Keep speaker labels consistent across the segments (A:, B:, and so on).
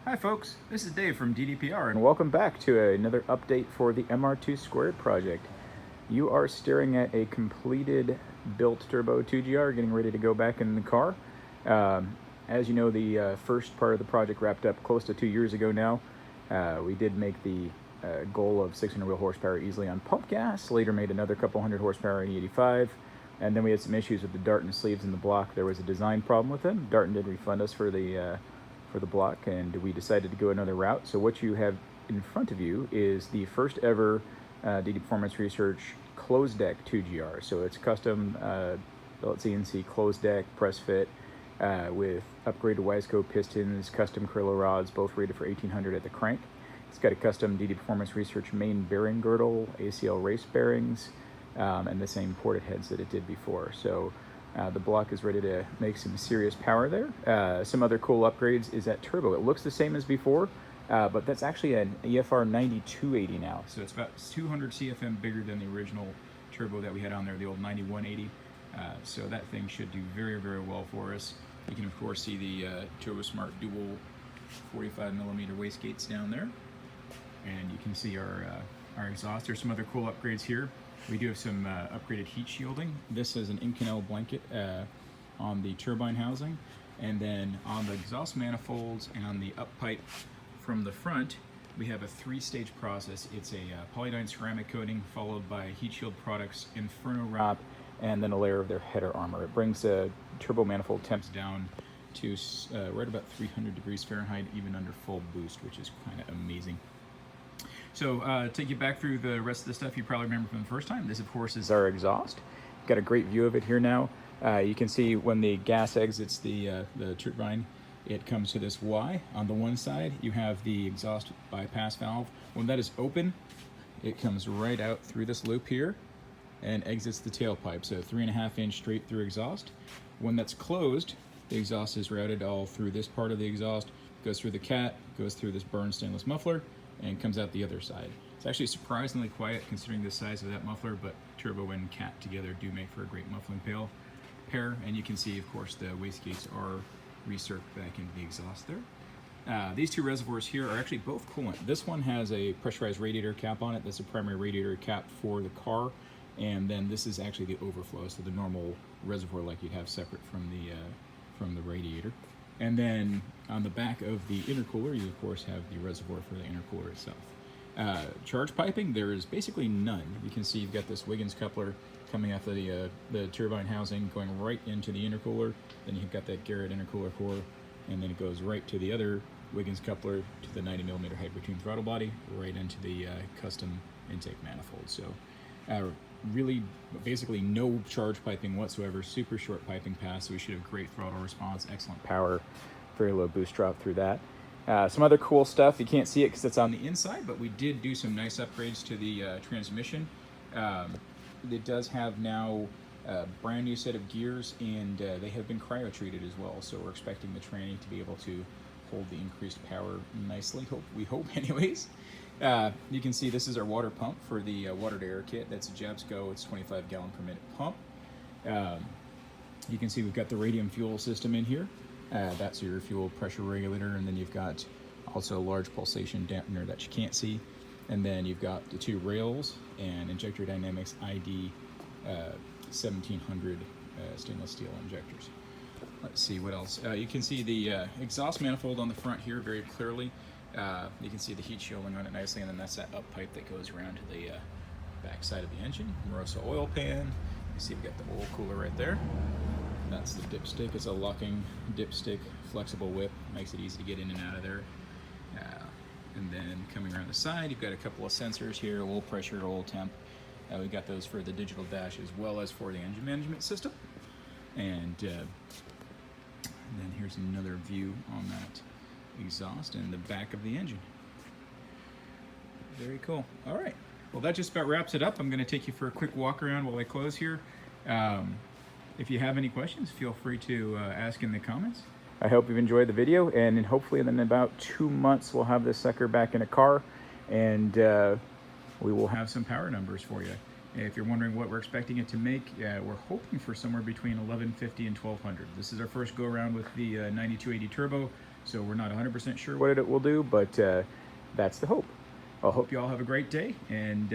A: Hi folks, this is Dave from DDPR and welcome back to another update for the MR2 Squared project. You are staring at a completed built turbo 2GR getting ready to go back in the car. As you know, the first part of the project wrapped up close to 2 years ago now. We did make the goal of 600 wheel horsepower easily on pump gas, later made another couple hundred horsepower in E85, and then we had some issues with the dart and sleeves in the block. There was a design problem with them. Dart did refund us for the block, and we decided to go another route. So what you have in front of you is the first ever DD Performance Research closed deck 2GR. So it's custom built CNC closed deck press fit with upgraded Wiseco pistons, custom Carrillo rods, both rated for 1800 at the crank. It's got a custom DD Performance Research main bearing girdle, ACL race bearings, and the same ported heads that it did before. So the block is ready to make some serious power there. Some other cool upgrades is that turbo. It looks the same as before, but that's actually an EFR 9280 now. So it's about 200 CFM bigger than the original turbo that we had on there, the old 9180. So that thing should do very, very well for us. You can of course see the Turbosmart dual 45mm wastegates down there. And you can see our exhaust. There's some other cool upgrades here. We do have some upgraded heat shielding. This is an Inconel blanket on the turbine housing. And then on the exhaust manifolds and on the up pipe from the front, we have a 3-stage process. It's a Polydyn Ceramic coating followed by Heatshield Products Inferno Wrap and then a layer of their header armor. It brings turbo manifold temps down to right about 300 degrees Fahrenheit, even under full boost, which is kind of amazing. So take you back through the rest of the stuff you probably remember from the first time. This, of course, is our exhaust. Got a great view of it here now. You can see when the gas exits the turbine, it comes to this Y. On the one side, you have the exhaust bypass valve. When that is open, it comes right out through this loop here and exits the tailpipe. So 3.5 inch straight through exhaust. When that's closed, the exhaust is routed all through this part of the exhaust, goes through the cat, goes through this burned stainless muffler, and comes out the other side. It's actually surprisingly quiet considering the size of that muffler, but turbo and cat together do make for a great muffling pair. And you can see, of course, the wastegates are recirced back into the exhaust there. These two reservoirs here are actually both coolant. This one has a pressurized radiator cap on it. That's a primary radiator cap for the car. And then this is actually the overflow, so the normal reservoir like you'd have separate from the radiator. And then on the back of the intercooler, you of course have the reservoir for the intercooler itself. Charge piping, there is basically none. You can see you've got this Wiggins coupler coming off the turbine housing going right into the intercooler. Then you've got that Garrett intercooler core, and then it goes right to the other Wiggins coupler to the 90mm Hypertune throttle body, right into the custom intake manifold. So really basically no charge piping whatsoever, super short piping pass, so we should have great throttle response, excellent power, very low boost drop through that. Some other cool stuff, you can't see it because it's on the inside, but we did do some nice upgrades to the transmission. It does have now a brand new set of gears, and they have been cryo treated as well, so we're expecting the tranny to be able to hold the increased power nicely, we hope anyways. You can see this is our water pump for the water to air kit. That's a Jabsco. It's 25 gallon per minute pump. You can see we've got the radium fuel system in here. That's your fuel pressure regulator, and then you've got also a large pulsation dampener that you can't see. And then you've got the 2 rails and Injector Dynamics ID1700 stainless steel injectors. Let's see what else. You can see the exhaust manifold on the front here very clearly. You can see the heat shielding on it nicely, and then that's that up pipe that goes around to the back side of the engine. Moroso oil pan. You see we've got the oil cooler right there. That's the dipstick. It's a locking dipstick, flexible whip. Makes it easy to get in and out of there. And then coming around the side, you've got a couple of sensors here, oil pressure, oil temp. We've got those for the digital dash as well as for the engine management system. And then here's another view on that exhaust and the back of the engine. Very cool. All right. Well, that just about wraps it up. I'm going to take you for a quick walk around while I close here. If you have any questions, feel free to ask in the comments. I hope you've enjoyed the video, and hopefully in about 2 months we'll have this sucker back in a car, and we will have some power numbers for you. If you're wondering what we're expecting it to make, we're hoping for somewhere between 1150 and 1200. This is our first go around with the 9280 turbo, So we're not 100% sure what it will do, but that's the hope. I hope you all have a great day, and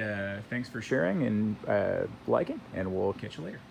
A: thanks for sharing and liking, and we'll catch you later.